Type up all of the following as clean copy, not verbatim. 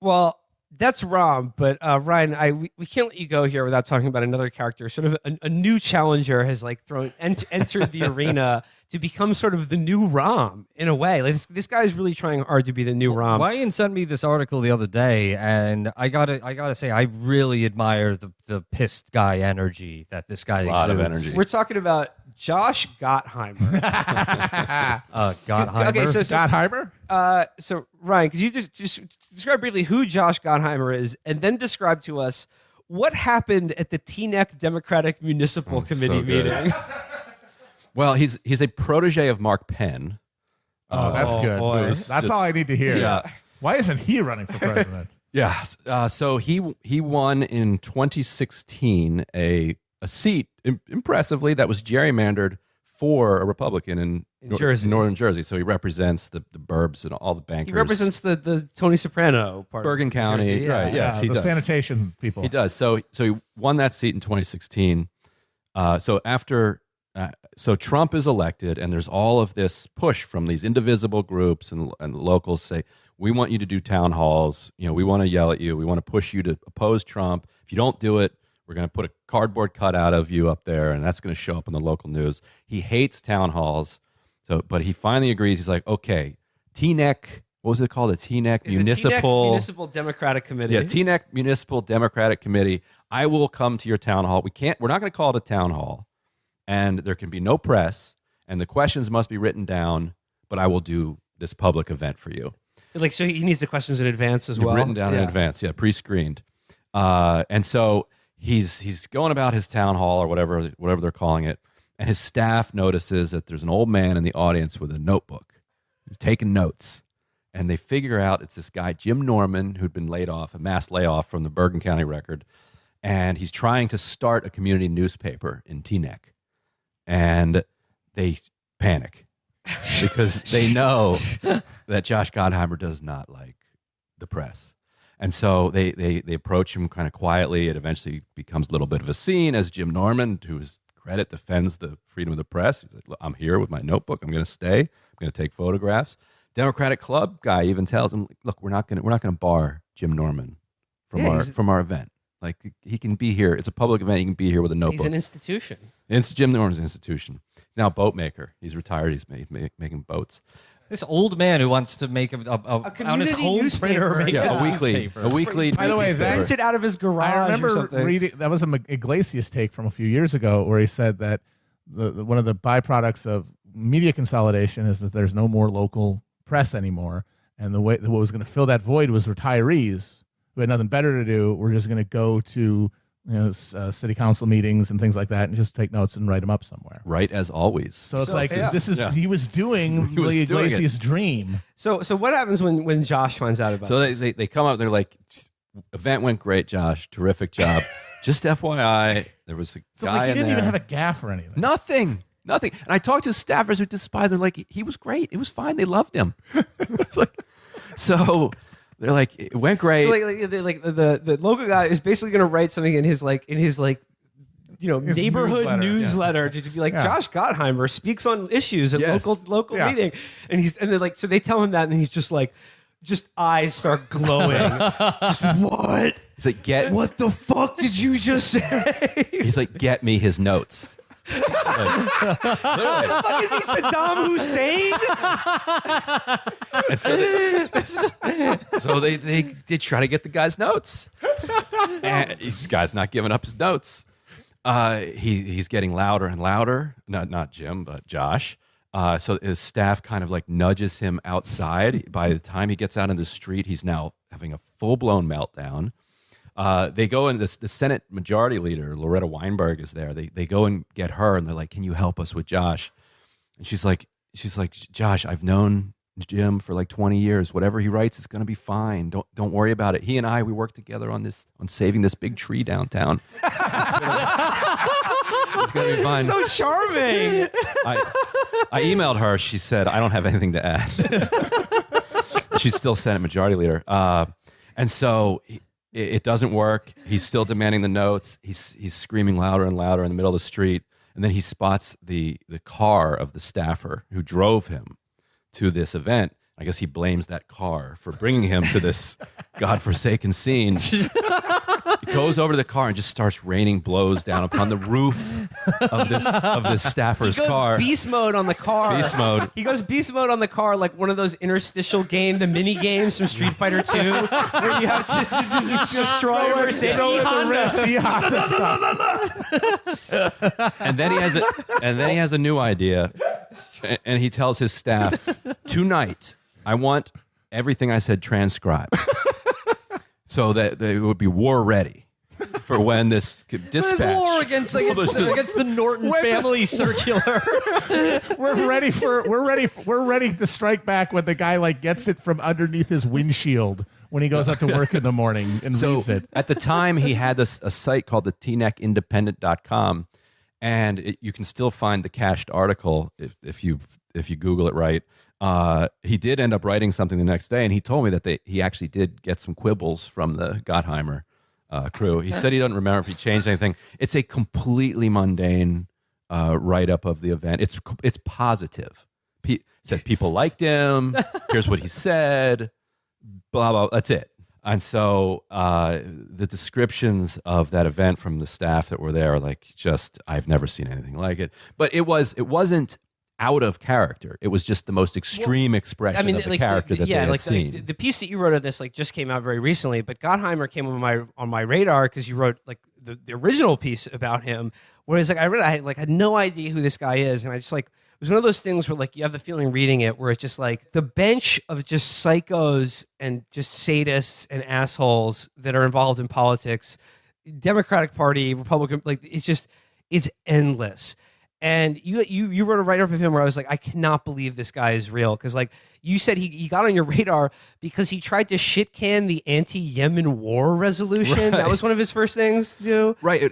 Well, that's Rom, but Ryan, we can't let you go here without talking about another character. Sort of a new challenger has like entered the arena to become sort of the new Rom in a way. Like this guy is really trying hard to be the new Rom. Ryan sent me this article the other day, and I gotta say, I really admire the pissed guy energy that this guy exudes. A lot of energy. We're talking about Josh Gottheimer. Gottheimer. Okay, so Gottheimer? So Ryan, could you just describe briefly who Josh Gottheimer is, and then describe to us what happened at the Teaneck Democratic Municipal Committee meeting? Well, he's a protege of Mark Penn. Oh, that's good. Boys. That's all I need to hear. Yeah. Why isn't he running for president? Yeah. So he won in 2016 a seat impressively that was gerrymandered for a Republican in Jersey. Northern Jersey. So he represents the burbs and all the bankers. He represents the Tony Soprano part. Bergen of County. Jersey, yeah. Right. Yes, he the does. sanitation people. He does. So he won that seat in 2016. So Trump is elected, and there's all of this push from these indivisible groups and locals say, we want you to do town halls. You know, we want to yell at you. We want to push you to oppose Trump. If you don't do it, we're going to put a cardboard cutout of you up there, and that's going to show up in the local news. He hates town halls. But he finally agrees. He's like, okay, Teaneck, what was it called? The Teaneck Municipal Democratic Committee. Yeah, Teaneck Municipal Democratic Committee. I will come to your town hall. We're not going to call it a town hall. And there can be no press, and the questions must be written down, but I will do this public event for you. Like, so he needs the questions in advance as well? Written down in advance, pre-screened. And so he's going about his town hall or whatever they're calling it, and his staff notices that there's an old man in the audience with a notebook. He's taking notes, and they figure out it's this guy, Jim Norman, who'd been laid off, a mass layoff from the Bergen County Record, and he's trying to start a community newspaper in Teaneck. And they panic because they know that Josh Gottheimer does not like the press. And so they approach him kind of quietly. It eventually becomes a little bit of a scene as Jim Norman, to his credit, defends the freedom of the press. He's like, look, I'm here with my notebook. I'm going to stay. I'm going to take photographs. Democratic Club guy even tells him, look, we're not going to bar Jim Norman from our event. Like, he can be here. It's a public event. He can be here with a notebook. He's an institution. Jim Norman's an institution. He's now a boat maker. He's retired. He's making boats. This old man who wants to make on his home newspaper. printer, A weekly. By the way, Rent it out of his garage. I remember or something. reading that was a Iglesias take from a few years ago, where he said that one of the byproducts of media consolidation is that there's no more local press anymore, and what was going to fill that void was retirees who had nothing better to do. We're just going to go to city council meetings and things like that, and just take notes and write them up somewhere. Right, as always. So it's this is he was doing He was the doing Iglesias dream. So what happens when Josh finds out about So this? they come up, they're like, event went great, Josh. Terrific job. Just FYI, there was a So guy he in didn't there. even have a gaffe or anything. Nothing. And I talked to staffers who despise. They're like, he was great. It was fine. They loved him. It's like, so they're like, it went great. So the local guy is basically going to write something in his neighborhood newsletter to be like, Josh Gottheimer speaks on issues at local meeting, and so they tell him that, and then he's just like, eyes start glowing. Just what? He's like, what the fuck did you just say? He's like, get me his notes. What the fuck is he, Saddam Hussein? And so they try to get the guy's notes, and this guy's not giving up his notes. He's getting louder and louder. Not Jim, but Josh. So his staff kind of like nudges him outside. By the time he gets out in the street, he's now having a full-blown meltdown. They go and the Senate Majority Leader, Loretta Weinberg, is there. They go and get her, and they're like, can you help us with Josh? And she's like, Josh, I've known Jim for like 20 years. Whatever he writes is going to be fine. Don't worry about it. He and we work together on saving this big tree downtown. It's going to be fine. So charming. I emailed her. She said, I don't have anything to add. She's still Senate Majority Leader. And so it doesn't work. He's still demanding the notes. He's screaming louder and louder in the middle of the street. And then he spots the car of the staffer who drove him to this event. I guess he blames that car for bringing him to this godforsaken scene. He goes over to the car and just starts raining blows down upon the roof of this staffer's He goes car. beast mode on the car. Beast mode. He goes beast mode on the car like one of those interstitial the mini games from Street Fighter 2, where you have to just destroy a Mercedes Honda. And then he has a new idea, and he tells his staff, tonight I want everything I said transcribed, so that they would be war ready for when this dispatch. There's war against the Norton family circular. We're ready to strike back when the guy like gets it from underneath his windshield when he goes out to work in the morning and reads it. At the time, he had a site called the tneckindependent.com, and you can still find the cached article if you Google it right. He did end up writing something the next day, and he told me that he actually did get some quibbles from the Gottheimer crew. He said he doesn't remember if he changed anything. It's a completely mundane write-up of the event. It's positive. Said people liked him. Here's what he said. Blah, blah. That's it. And so the descriptions of that event from the staff that were there are like I've never seen anything like it. But it wasn't out of character. It was just the most extreme expression of the character that they had seen. The piece that you wrote of this just came out very recently, but Gottheimer came on my radar because you wrote like the original piece about him. Whereas I had no idea who this guy is, and I just it was one of those things where you have the feeling reading it where it's just like the bench of just psychos and just sadists and assholes that are involved in politics, Democratic Party, Republican, it's endless. And you wrote a write-up of him where I was like, I cannot believe this guy is real. Because you said he got on your radar because he tried to shit can the anti-Yemen war resolution. Right. That was one of his first things to do. Right.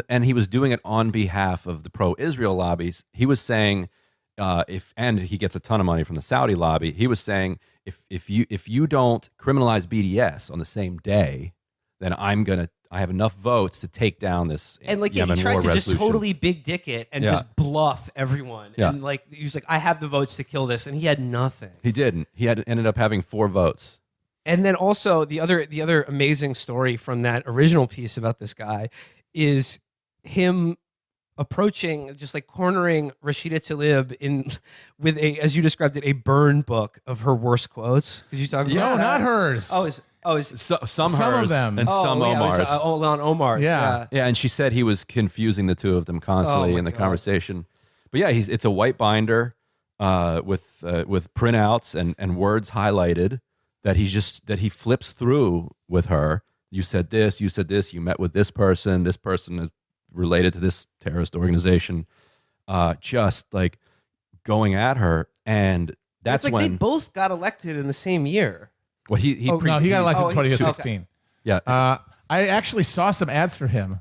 And he was doing it on behalf of the pro-Israel lobbies. He was saying, and he gets a ton of money from the Saudi lobby. He was saying, if you don't criminalize BDS on the same day, then I have enough votes to take down this and Yemen he tried war to resolution. just totally big dick it and just bluff everyone. Yeah. And he was like, I have the votes to kill this, and he had nothing. He didn't. He ended up having 4 votes. And then also the other amazing story from that original piece about this guy is him approaching, just cornering Rashida Tlaib with as you described it, a burn book of her worst quotes. Because you talked about not hers. Some hers of them. and some Omar's. On Omar's. Yeah. Yeah, and she said he was confusing the two of them constantly in the conversation. But yeah, it's a white binder with printouts and words highlighted that he flips through with her. You said this. You met with this person. This person is related to this terrorist organization. Just going at her, and that's when they both got elected in the same year. Well, he got elected in 2016. Okay. Yeah. I actually saw some ads for him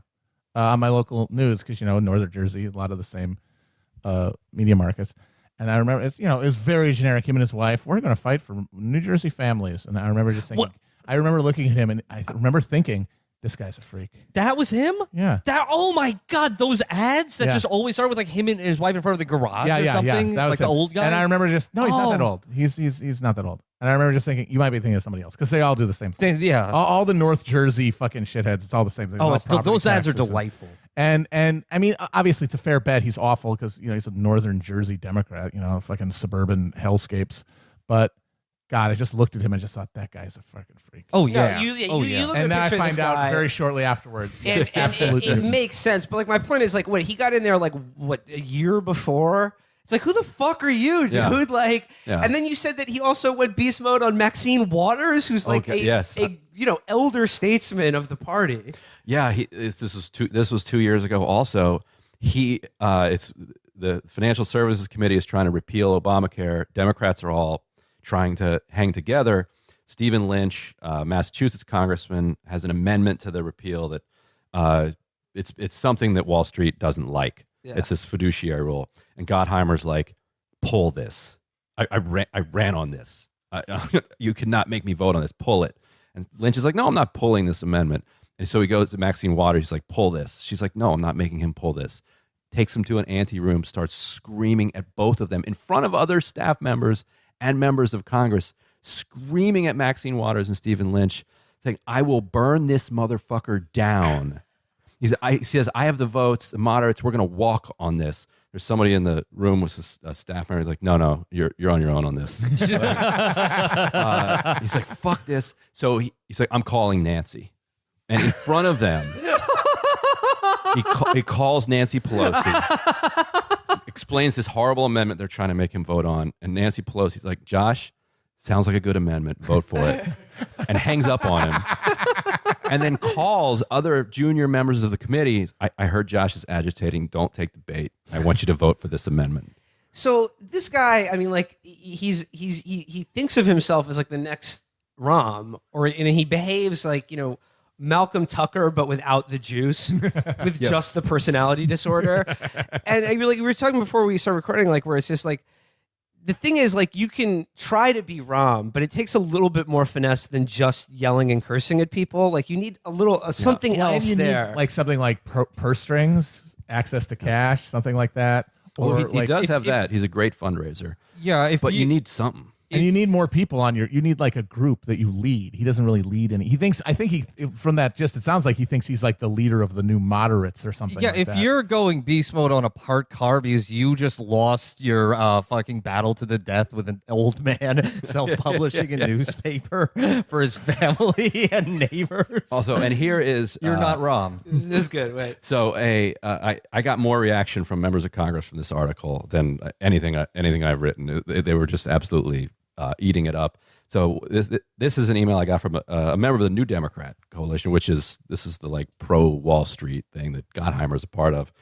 on my local news because Northern Jersey, a lot of the same media markets. And I remember it's very generic. Him and his wife, we're going to fight for New Jersey families. And I remember just thinking, I remember looking at him and I remember thinking, this guy's a freak. That was him? Yeah. Oh my God, those ads that just always start with him and his wife in front of the garage or something? That was the old guy? And I remember he's not that old. He's not that old. And I remember just thinking, you might be thinking of somebody else because they all do the same thing. Yeah. All the North Jersey fucking shitheads, it's all the same thing. Those ads are delightful. And I mean, obviously, it's a fair bet he's awful because he's a Northern Jersey Democrat, fucking suburban hellscapes. But God, I just looked at him and just thought that guy's a fucking freak. Oh yeah. You look and then at I a picture of find this out guy, very shortly afterwards. and it makes sense. But my point is he got in there a year before. It's who the fuck are you, dude? Yeah. And then you said that he also went beast mode on Maxine Waters, who's elder statesman of the party. Yeah, this was 2 years ago. Also, it's the Financial Services Committee is trying to repeal Obamacare. Democrats are all trying to hang together. Stephen Lynch, Massachusetts congressman, has an amendment to the repeal that it's something that Wall Street doesn't like. Yeah. It's this fiduciary rule, and Gottheimer's like, pull this. I ran on this. You cannot make me vote on this. Pull it. And Lynch is like, no, I'm not pulling this amendment. And so he goes to Maxine Waters. He's like, pull this. She's like, no, I'm not making him pull this. Takes him to an ante room, starts screaming at both of them in front of other staff members and members of Congress screaming at Maxine Waters and Stephen Lynch, saying, "I will burn this motherfucker down." He says, "I have the votes, the moderates, we're going to walk on this." There's somebody in the room with a staff member. He's like, no, you're on your own on this. He's like, fuck this. So he's like, "I'm calling Nancy." And in front of them, he calls Nancy Pelosi, explains this horrible amendment they're trying to make him vote on. And Nancy Pelosi's like, "Josh, sounds like a good amendment. Vote for it." And hangs up on him. And then calls other junior members of the committee. I heard Josh is agitating. Don't take the bait. I want you to vote for this amendment. So this guy, I mean, like he thinks of himself as like the next Rahm, and he behaves like, you know, Malcolm Tucker, but without the juice, with just the personality disorder. And I mean, like we were talking before we started recording, like where it's just like, the thing is, like, you can try to be Rahm, but it takes a little bit more finesse than just yelling and cursing at people. Like, you need a little something else there, like something like purse strings, access to cash, something like that. Or he does have that. He's a great fundraiser. Yeah, but you need something. And you need more people on you need like a group that you lead. He doesn't really lead any. From that, it sounds like he thinks he's like the leader of the new moderates or something. Yeah, like if that. you're going beast mode on a parked car because you just lost your fucking battle to the death with an old man self-publishing a newspaper for his family and neighbors. Also, and here is... You're not Rahm. This is good. Wait. So I got more reaction from members of Congress from this article than anything I've written. They were just absolutely... eating it up. So this is an email I got from a member of the New Democrat Coalition, this is the like pro Wall Street thing that Gottheimer is a part of.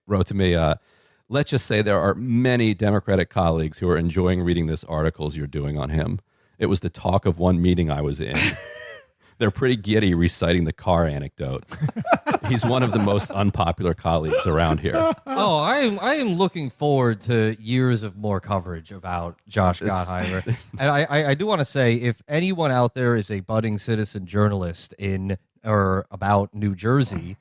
Wrote to me, "Let's just say there are many Democratic colleagues who are enjoying reading this articles you're doing on him. It was the talk of one meeting I was in. They're pretty giddy reciting the car anecdote. He's one of the most unpopular colleagues around here." Oh, I am looking forward to years of more coverage about Josh Gottheimer. And I do want to say, if anyone out there is a budding citizen journalist in or about New Jersey,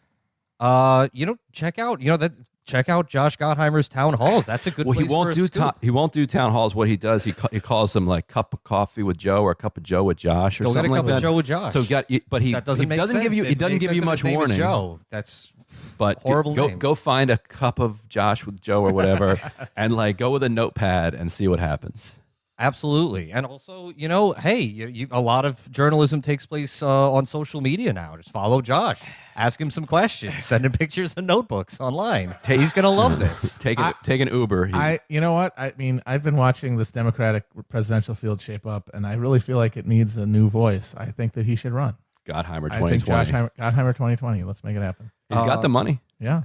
check out Josh Gottheimer's town halls. That's a good place he won't for a scoop. he won't do town halls. What he does, he calls them like cup of coffee with Joe or a cup of Joe with Josh or Go something get a like cup of that. Joe with Josh. So that doesn't give you much warning. Joe. That's But horrible name. go find a cup of Josh with Joe or whatever, and like go with a notepad and see what happens. Absolutely. And also, hey, a lot of journalism takes place on social media now. Just follow Josh. Ask him some questions. Send him pictures and notebooks online. He's going to love this. Take an Uber. You know what? I mean, I've been watching this Democratic presidential field shape up, and I really feel like it needs a new voice. I think that he should run. Gottheimer I think 2020. Gottheimer 2020. Let's make it happen. He's got the money. Yeah.